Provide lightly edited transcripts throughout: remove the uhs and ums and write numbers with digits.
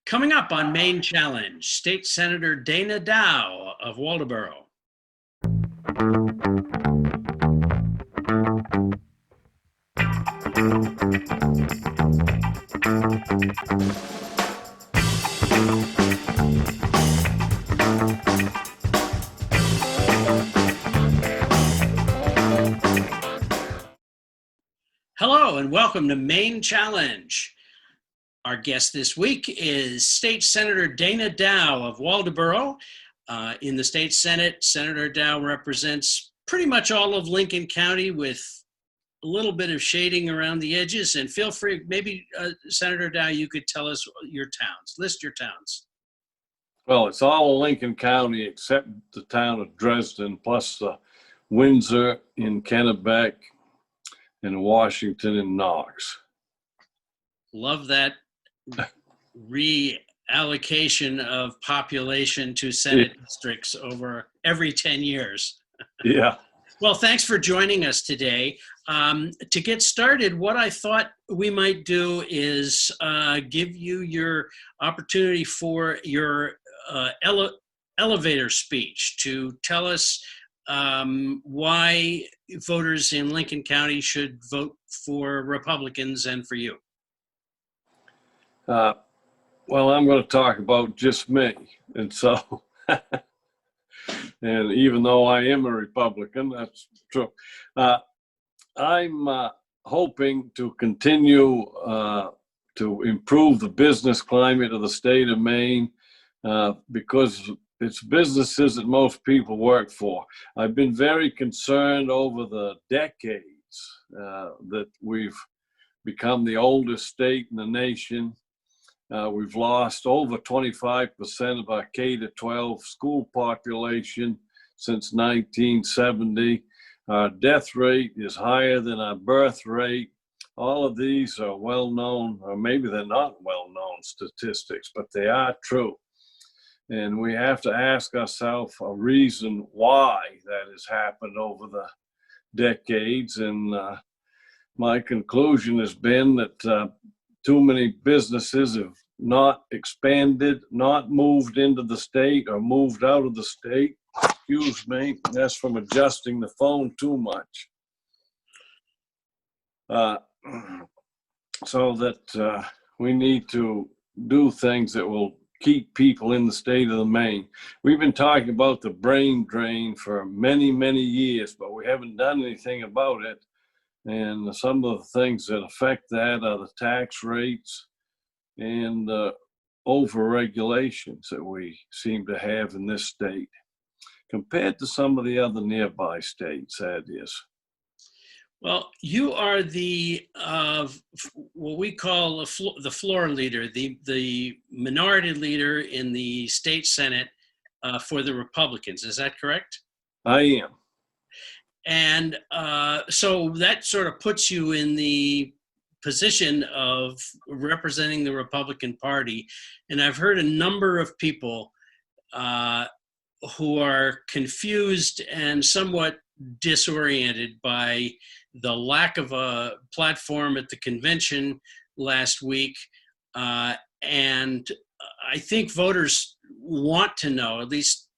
Coming up on Maine Challenge, State Senator Dana Dow of Waldoboro. Hello and welcome to Maine Challenge. Our guest this week is State Senator Dana Dow of Waldoboro. In the state Senate, Senator Dow represents pretty much all of Lincoln County with a little bit of shading around the edges. And feel free, maybe Senator Dow, you could tell us your towns, list your towns. Well, it's all Lincoln County except the town of Dresden, plus Windsor in Kennebec and Washington and Knox. Love that reallocation of population to Senate districts over every 10 years. Yeah. Well, thanks for joining us today. To get started, what I thought we might do is give you your opportunity for your elevator speech to tell us why voters in Lincoln County should vote for Republicans and for you. Well, I'm going to talk about just me. And so, and even though I am a Republican, that's true. I'm hoping to continue to improve the business climate of the state of Maine because it's businesses that most people work for. I've been very concerned over the decades that we've become the oldest state in the nation. We've lost over 25% of our K-12 school population since 1970. Our death rate is higher than our birth rate. All of these are well-known, or maybe they're not well-known statistics, but they are true. And we have to ask ourselves a reason why that has happened over the decades. And my conclusion has been that too many businesses have not expanded, not moved into the state or moved out of the state. Excuse me, that's from adjusting the phone too much. So that we need to do things that will keep people in the state of Maine. We've been talking about the brain drain for many, many years, but we haven't done anything about it. And some of the things that affect that are the tax rates and over-regulations that we seem to have in this state compared to some of the other nearby states, that is. Well, you are the what we call the floor leader, the minority leader in the state Senate for the Republicans. Is that correct? I am. And so that sort of puts you in the position of representing the Republican Party. And I've heard a number of people who are confused and somewhat disoriented by the lack of a platform at the convention last week. And I think voters want to know, at least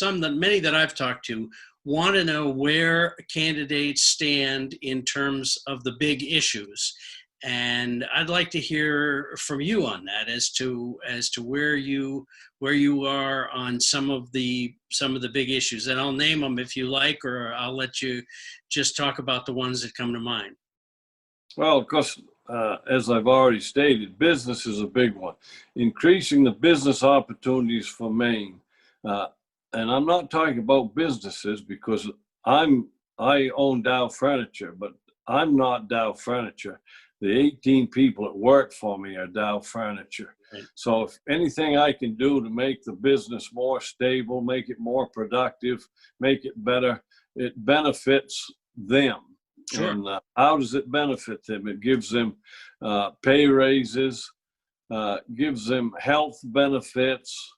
many that I've talked to, want to know where candidates stand in terms of the big issues. And I'd like to hear from you on that as to where you are on some of the big issues. And I'll name them if you like, or I'll let you just talk about the ones that come to mind. Well, of course, as I've already stated, business is a big one. Increasing the business opportunities for Maine. And I'm not talking about businesses because I own Dow Furniture, but I'm not Dow Furniture. The 18 people that work for me are Dow Furniture. Right. So if anything I can do to make the business more stable, make it more productive, make it better, it benefits them. Sure. And how does it benefit them? It gives them pay raises, gives them health benefits,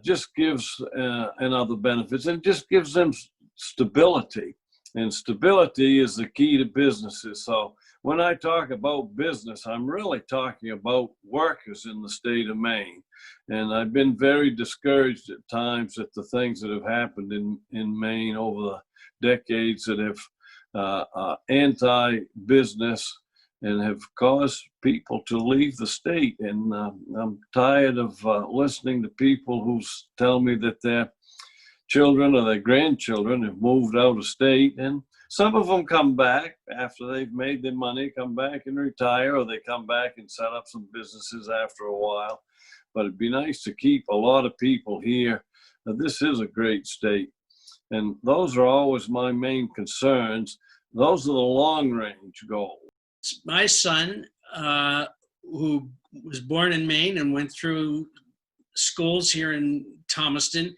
just gives and other benefits, and just gives them stability. And stability is the key to businesses. So when I talk about business, I'm really talking about workers in the state of Maine. And I've been very discouraged at times at the things that have happened in Maine over the decades that have anti-business and have caused people to leave the state. And I'm tired of listening to people who tell me that their children or their grandchildren have moved out of state. And some of them come back after they've made their money, come back and retire, or they come back and set up some businesses after a while. But it'd be nice to keep a lot of people here. This is a great state. And those are always my main concerns. Those are the long range goals. My son, who was born in Maine and went through schools here in Thomaston,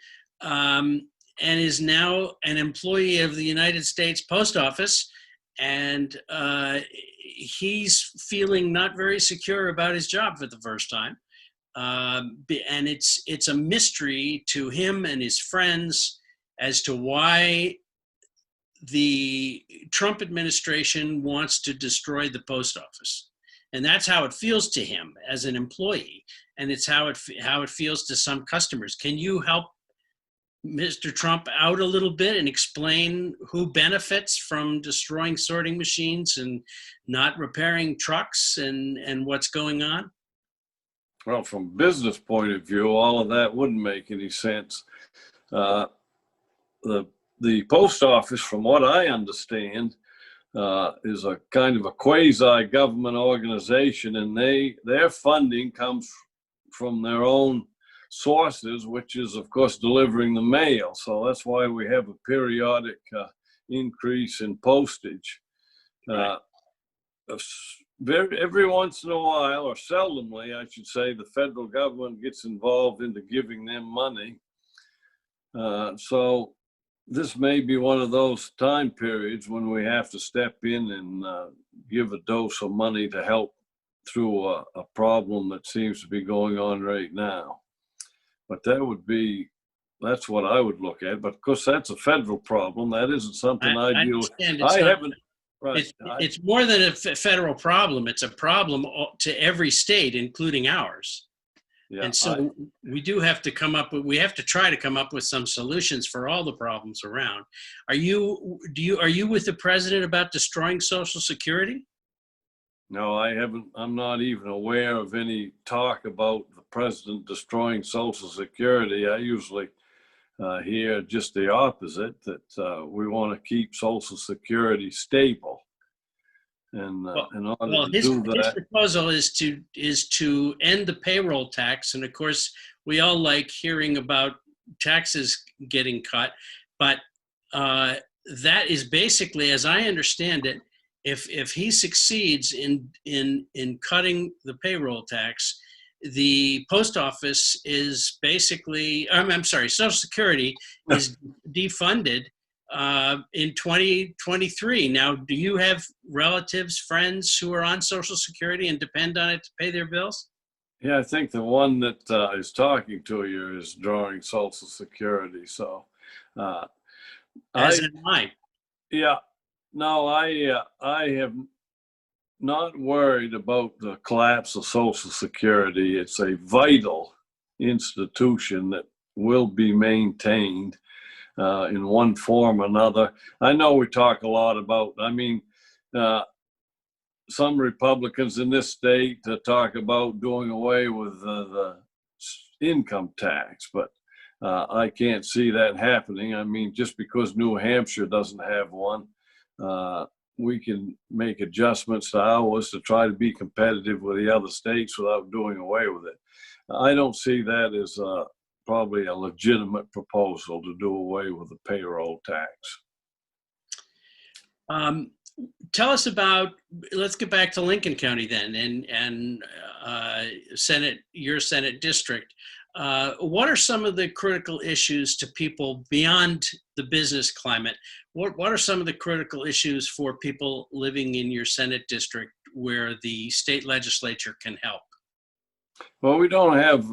and is now an employee of the United States Post Office. And he's feeling not very secure about his job for the first time. And it's a mystery to him and his friends as to why the Trump administration wants to destroy the post office. And that's how it feels to him as an employee. And it's how it feels to some customers. Can you help Mr. Trump out a little bit and explain who benefits from destroying sorting machines and not repairing trucks and what's going on? Well, from a business point of view, all of that wouldn't make any sense. The post office, from what I understand, is a kind of a quasi-government organization, and their funding comes from their own sources, which is, of course, delivering the mail. So that's why we have a periodic increase in postage. Every once in a while, or seldomly, I should say, the federal government gets involved into giving them money. So this may be one of those time periods when we have to step in and give a dose of money to help through a problem that seems to be going on right now. But that's what I would look at. But of course, that's a federal problem. That isn't something I deal with. It's more than a federal problem. It's a problem to every state, including ours. Yeah, and so we have to try to come up with some solutions for all the problems around. Are you with the president about destroying Social Security? No, I haven't. I'm not even aware of any talk about the president destroying Social Security. I usually hear just the opposite, that we want to keep Social Security stable. And in order to do that, his proposal is to end the payroll tax. And of course, we all like hearing about taxes getting cut, but that is basically, as I understand it, if he succeeds in cutting the payroll tax, the post office is basically, I'm sorry, Social Security is defunded in 2023. Now, do you have relatives, friends who are on Social Security and depend on it to pay their bills? Yeah, I think the one that is talking to you is drawing Social Security. So, as am I. Yeah, no, I have not worried about the collapse of Social Security. It's a vital institution that will be maintained in one form or another. I know we talk a lot about, some Republicans in this state talk about doing away with the income tax, but I can't see that happening. I mean, just because New Hampshire doesn't have one, we can make adjustments to ours to try to be competitive with the other states without doing away with it. I don't see that as probably a legitimate proposal to do away with the payroll tax. Tell us about, let's get back to Lincoln County then, and your Senate district. What are some of the critical issues to people beyond the business climate? What are some of the critical issues for people living in your Senate district where the state legislature can help? Well, we don't have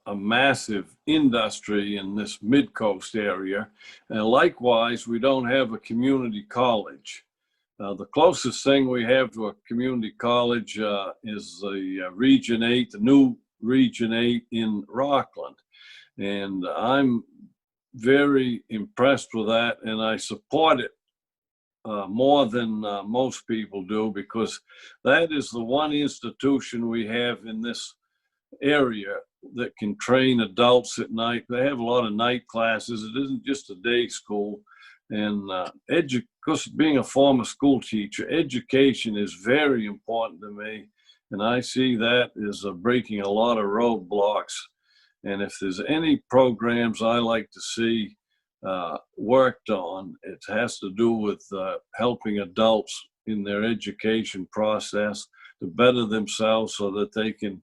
a massive industry in this mid-coast area. And likewise, we don't have a community college. The closest thing we have to a community college is the Region 8, the new Region 8 in Rockland. And I'm very impressed with that, and I support it more than most people do, because that is the one institution we have in this area that can train adults at night. They have a lot of night classes. It isn't just a day school. And because being a former school teacher, education is very important to me. And I see that as breaking a lot of roadblocks. And if there's any programs I like to see worked on, it has to do with helping adults in their education process to better themselves so that they can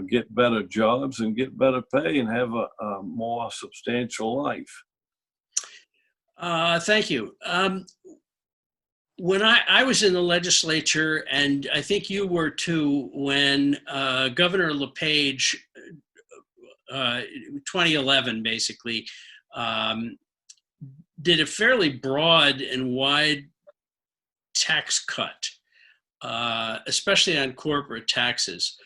get better jobs and get better pay and have a more substantial life. Thank you. When I was in the legislature, and I think you were too, when Governor LePage, 2011 basically, did a fairly broad and wide tax cut, especially on corporate taxes.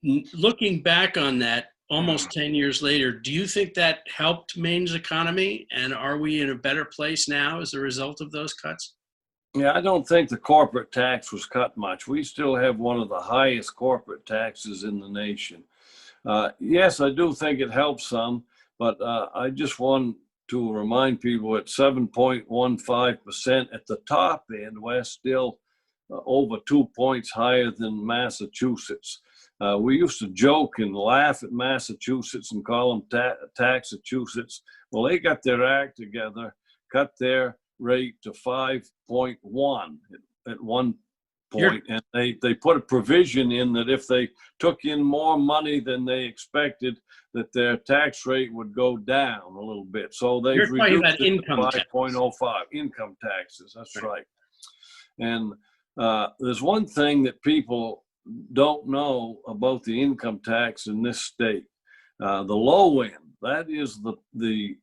Looking back on that, almost 10 years later, do you think that helped Maine's economy? And are we in a better place now as a result of those cuts? Yeah, I don't think the corporate tax was cut much. We still have one of the highest corporate taxes in the nation. Yes, I do think it helps some, but I just want to remind people at 7.15% at the top end, we're still over 2 points higher than Massachusetts. We used to joke and laugh at Massachusetts and call them Taxachusetts. Well, they got their act together, cut their rate to 5.1 at one point, and they put a provision in that if they took in more money than they expected, that their tax rate would go down a little bit. So they've reduced it to 5.05 income taxes. That's right. And there's one thing that people don't know about the income tax in this state. The low end, that is the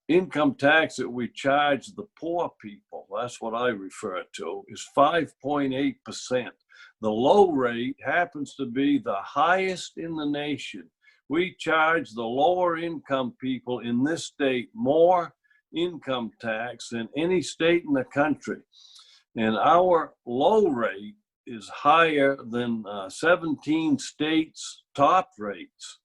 income tax that we charge the poor people, that's what I refer to, is 5.8%. The low rate happens to be the highest in the nation. We charge the lower income people in this state more income tax than any state in the country. And our low rate is higher than 17 states' top rates.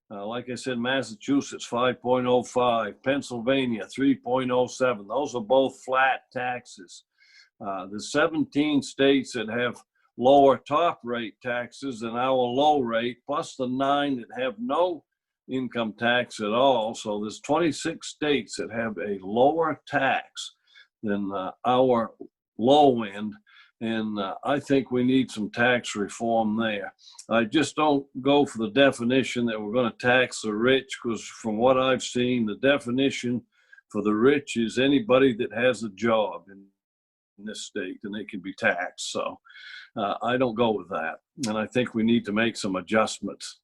Like I said, Massachusetts 5.05, Pennsylvania 3.07. Those are both flat taxes. The 17 states that have lower top rate taxes than our low rate, plus the 9 that have no income tax at all. So there's 26 states that have a lower tax than our low end. And I think we need some tax reform there. I just don't go for the definition that we're going to tax the rich, because from what I've seen, the definition for the rich is anybody that has a job in this state and they can be taxed. So I don't go with that. And I think we need to make some adjustments.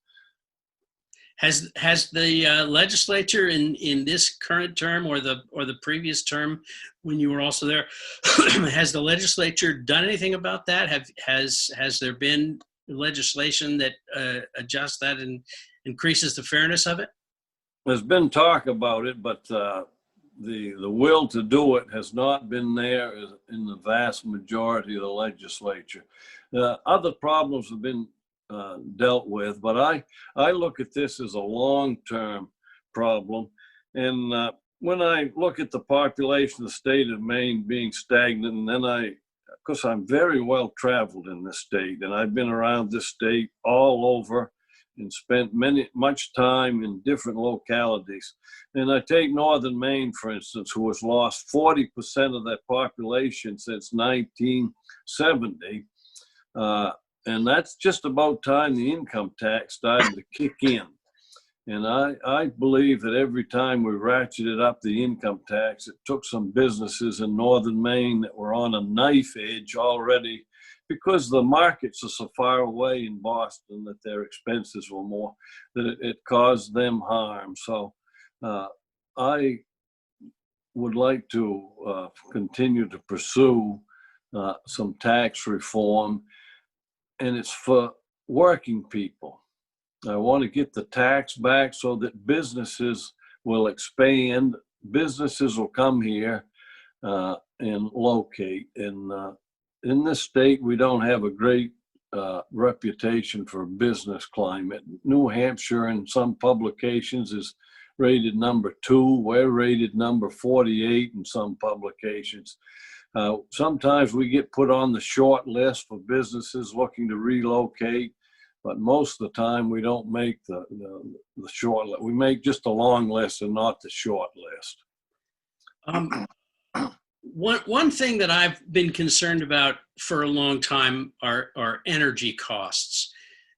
Has the legislature in this current term or the previous term when you were also there, has the legislature done anything about that? Has there been legislation that adjusts that and increases the fairness of it? There's been talk about it, but the will to do it has not been there in the vast majority of the legislature. Other problems have been dealt with, but I look at this as a long-term problem. And when I look at the population of the state of Maine being stagnant, and then because I'm very well traveled in this state, and I've been around this state all over and spent much time in different localities. And I take northern Maine, for instance, who has lost 40% of that population since 1970. And that's just about time the income tax started to kick in. And I believe that every time we ratcheted up the income tax, it took some businesses in northern Maine that were on a knife edge already, because the markets are so far away in Boston that their expenses were more, that it caused them harm. So I would like to continue to pursue some tax reform, and it's for working people. I want to get the tax back so that businesses will expand. Businesses will come here and locate. And in this state, we don't have a great reputation for business climate. New Hampshire, in some publications, is rated number 2. We're rated number 48 in some publications. Sometimes we get put on the short list for businesses looking to relocate, but most of the time we don't make the short list. We make just a long list and not the short list. One thing that I've been concerned about for a long time are energy costs.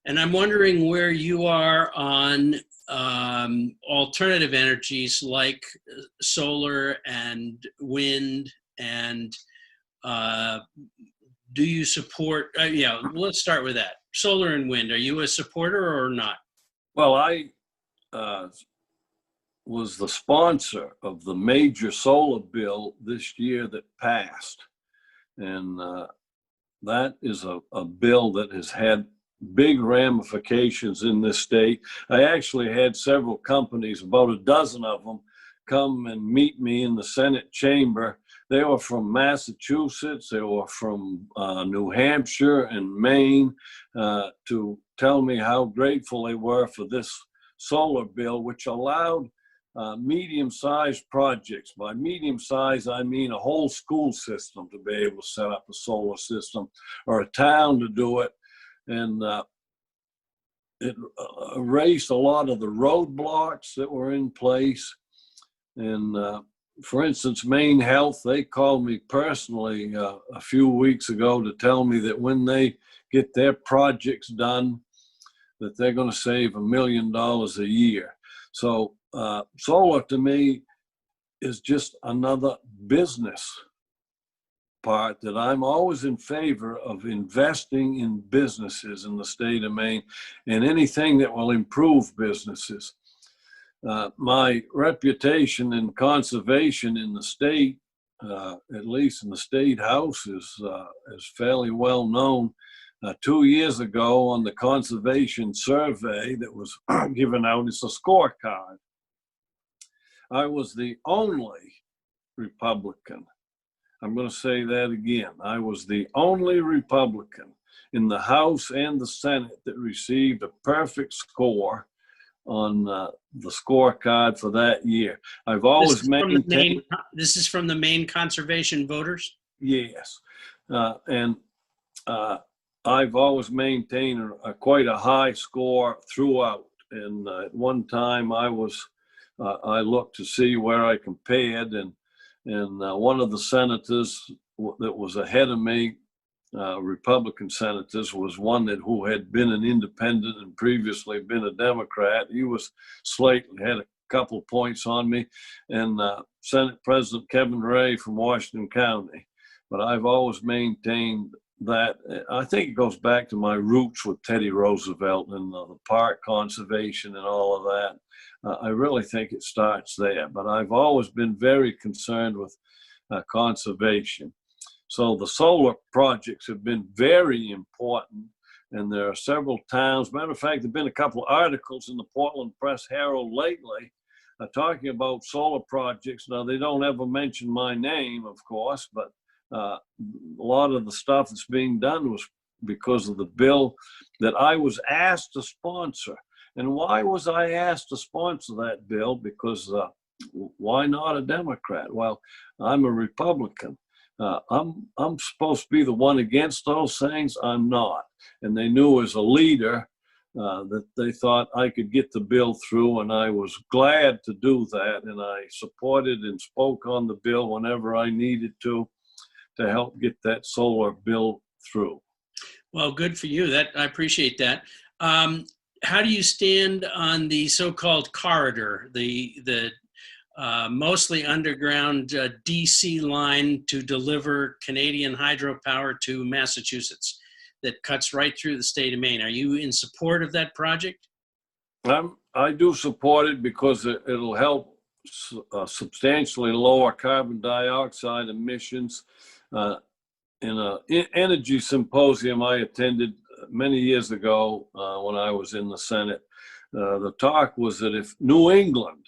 And I'm wondering where you are on alternative energies like solar and wind, and do you support, yeah, let's start with that. Solar and wind, are you a supporter or not? Well, I was the sponsor of the major solar bill this year that passed. And that is a bill that has had big ramifications in this state. I actually had several companies, about a dozen of them, come and meet me in the Senate chamber. They were from Massachusetts, they were from New Hampshire and Maine, to tell me how grateful they were for this solar bill, which allowed medium-sized projects. By medium-sized, I mean a whole school system to be able to set up a solar system, or a town to do it. And it erased a lot of the roadblocks that were in place. And for instance, Maine Health, they called me personally a few weeks ago to tell me that when they get their projects done, that they're going to save $1 million a year. So solar to me is just another business part that I'm always in favor of investing in businesses in the state of Maine, and anything that will improve businesses. My reputation in conservation in the state, at least in the state house, is fairly well known. 2 years ago on the conservation survey that was given out, it's a scorecard. I was the only Republican. I'm going to say that again. I was the only Republican in the House and the Senate that received a perfect score on the scorecard for that year. I've always maintained. This is from the Maine conservation voters? Yes. And I've always maintained quite a high score throughout. And at one time I looked to see where I compared, and one of the senators that was ahead of me, Republican senators, was one who had been an independent and previously been a Democrat. He was slightly, had a couple of points on me, and Senate President Kevin Ray from Washington County. But I've always maintained that. I think it goes back to my roots with Teddy Roosevelt and the park conservation and all of that. I really think it starts there, but I've always been very concerned with conservation. So the solar projects have been very important, and there are several towns. Matter of fact, there have been a couple of articles in the Portland Press Herald lately talking about solar projects. Now, they don't ever mention my name, of course, but a lot of the stuff that's being done was because of the bill that I was asked to sponsor. And why was I asked to sponsor that bill? Because why not a Democrat? Well, I'm a Republican. I'm supposed to be the one against those things. I'm not. And they knew as a leader that they thought I could get the bill through, and I was glad to do that. And I supported and spoke on the bill whenever I needed to help get that solar bill through. Well, good for you. I appreciate that. How do you stand on the so-called corridor, the mostly underground DC line to deliver Canadian hydropower to Massachusetts that cuts right through the state of Maine? Are you in support of that project? I do support it because it'll help substantially lower carbon dioxide emissions. In an energy symposium I attended many years ago when I was in the Senate, the talk was that if New England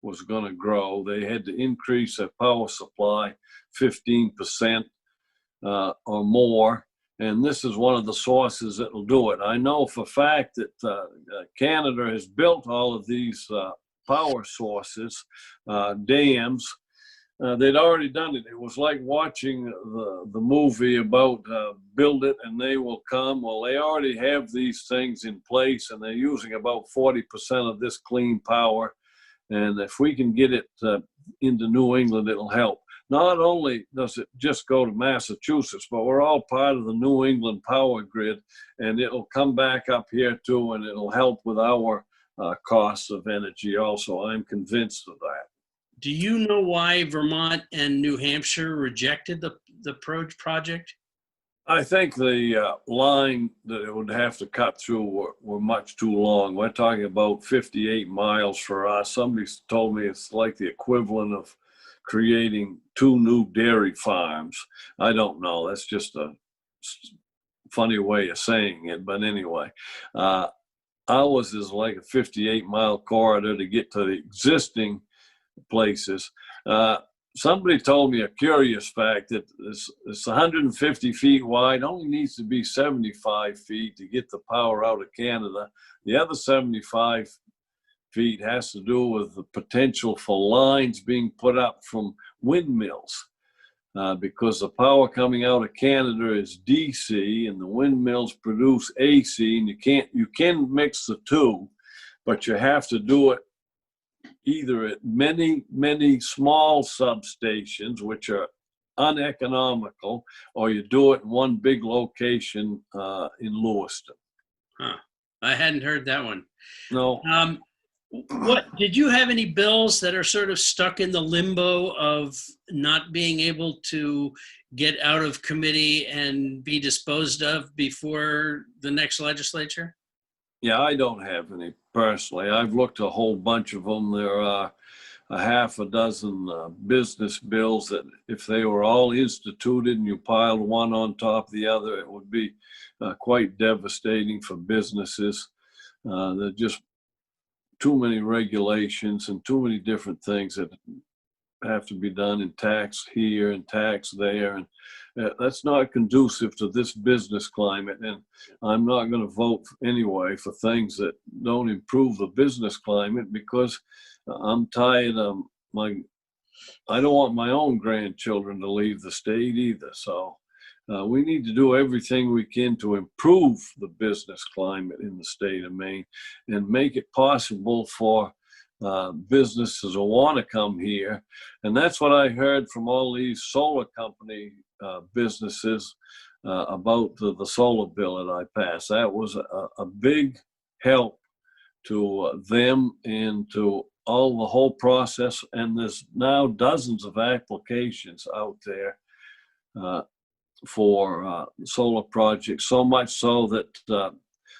was going to grow, they had to increase their power supply 15% or more. And this is one of the sources that will do it. I know for a fact that Canada has built all of these power sources, dams. They'd already done it. It was like watching the movie about build it and they will come. Well, they already have these things in place and they're using about 40% of this clean power. And if we can get it into New England, it'll help. Not only does it just go to Massachusetts, but we're all part of the New England power grid, and it'll come back up here too, and it'll help with our costs of energy also. I'm convinced of that. Do you know why Vermont and New Hampshire rejected the project? I think the line that it would have to cut through were much too long. We're talking about 58 miles for us. Somebody told me it's like the equivalent of creating 2 new dairy farms. I don't know. That's just a funny way of saying it. But anyway, ours is like a 58-mile corridor to get to the existing places. Somebody told me a curious fact that it's 150 feet wide, only needs to be 75 feet to get the power out of Canada. The other 75 feet has to do with the potential for lines being put up from windmills, because the power coming out of Canada is DC and the windmills produce AC, and you can mix the two, but you have to do it either at many small substations, which are uneconomical, or you do it in one big location in Lewiston. Huh. I hadn't heard that one. No. What did you have any bills that are sort of stuck in the limbo of not being able to get out of committee and be disposed of before the next legislature? Yeah, I don't have any personally. I've looked a whole bunch of them. There are a half a dozen business bills that if they were all instituted and you piled one on top of the other, it would be quite devastating for businesses. There are just too many regulations and too many different things that have to be done in tax here and tax there. And that's not conducive to this business climate. And I'm not going to vote anyway for things that don't improve the business climate, because I'm tired of I don't want my own grandchildren to leave the state either. So we need to do everything we can to improve the business climate in the state of Maine and make it possible for businesses who want to come here. And that's what I heard from all these solar company businesses about the solar bill that I passed. That was a big help to them and to the whole process. And there's now dozens of applications out there for solar projects, so much so that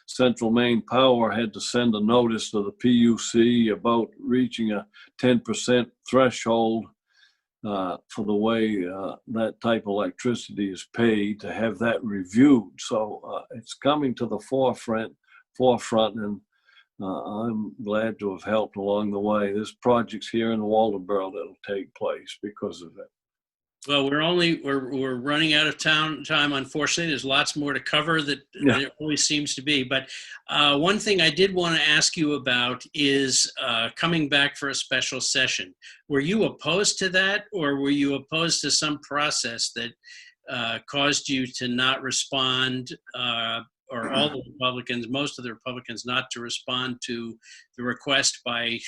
Central Maine Power had to send a notice to the PUC about reaching a 10% threshold for the way that type of electricity is paid, to have that reviewed. So it's coming to the forefront, and I'm glad to have helped along the way. There's projects here in Waldoboro that'll take place because of it. Well, we're running out of time. Unfortunately, there's lots more to cover that there always seems to be. But one thing I did want to ask you about is coming back for a special session. Were you opposed to that, or were you opposed to some process that caused you to not respond, or all the Republicans, most of the Republicans, not to respond to the request by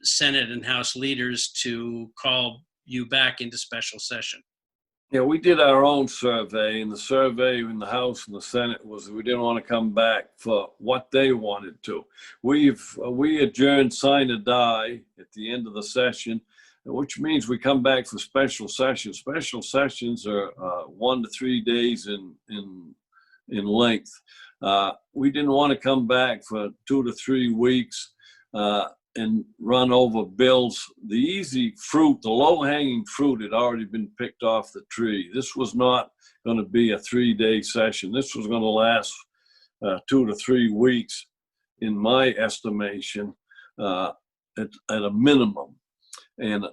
Senate and House leaders to call you back into special session? Yeah, we did our own survey, and the survey in the House and the Senate was we didn't want to come back for what they wanted to. We adjourned sine die at the end of the session, which means we come back for special sessions. Special sessions are 1 to 3 days in length. We didn't want to come back for 2 to 3 weeks and run over bills. The easy fruit, the low-hanging fruit had already been picked off the tree. This was not going to be a 3-day session. This was going to last 2 to 3 weeks, in my estimation, at a minimum. And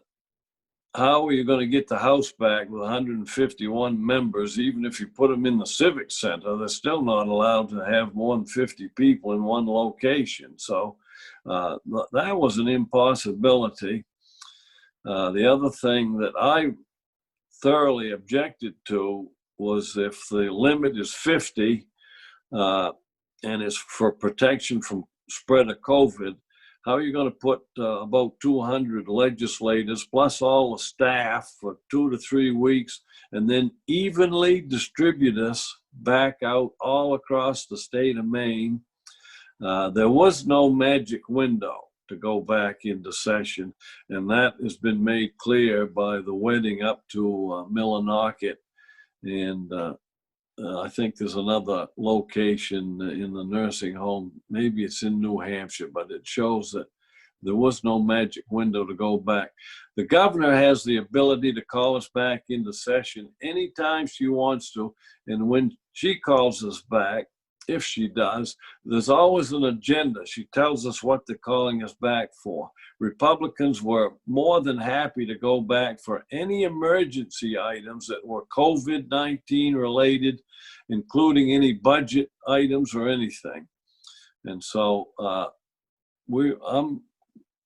how are you going to get the House back with 151 members? Even if you put them in the Civic Center, they're still not allowed to have more than 50 people in one location. So that was an impossibility. The other thing that I thoroughly objected to was if the limit is 50 and is for protection from spread of COVID, how are you going to put about 200 legislators plus all the staff for 2 to 3 weeks and then evenly distribute us back out all across the state of Maine? There was no magic window to go back into session, and that has been made clear by the wedding up to Millinocket. And I think there's another location in the nursing home. Maybe it's in New Hampshire, but it shows that there was no magic window to go back. The governor has the ability to call us back into session anytime she wants to. And when she calls us back, if she does, there's always an agenda. She tells us what they're calling us back for. Republicans were more than happy to go back for any emergency items that were COVID-19 related, including any budget items or anything. And so I'm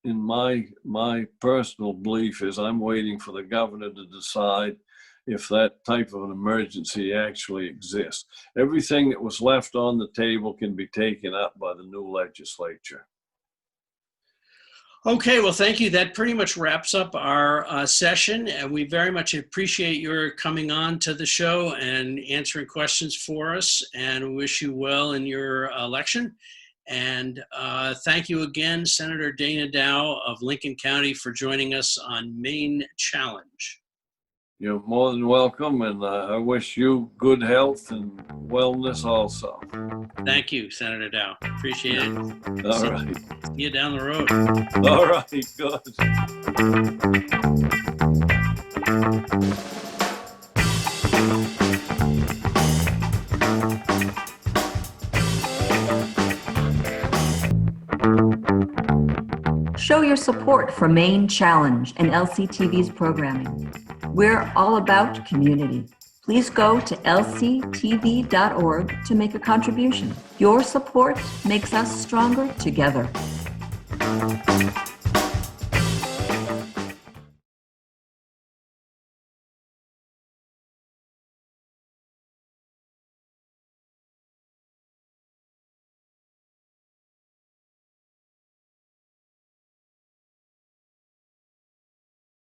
in my personal belief is I'm waiting for the governor to decide if that type of an emergency actually exists. Everything that was left on the table can be taken up by the new legislature. Okay, well, thank you. That pretty much wraps up our session. And we very much appreciate your coming on to the show and answering questions for us, and wish you well in your election. And thank you again, Senator Dana Dow of Lincoln County, for joining us on Maine Challenge. You're more than welcome, and I wish you good health and wellness also. Thank you, Senator Dow. Appreciate it. All right. See you down the road. All right, good. Show your support for Maine Challenge and LCTV's programming. We're all about community. Please go to lctv.org to make a contribution. Your support makes us stronger together.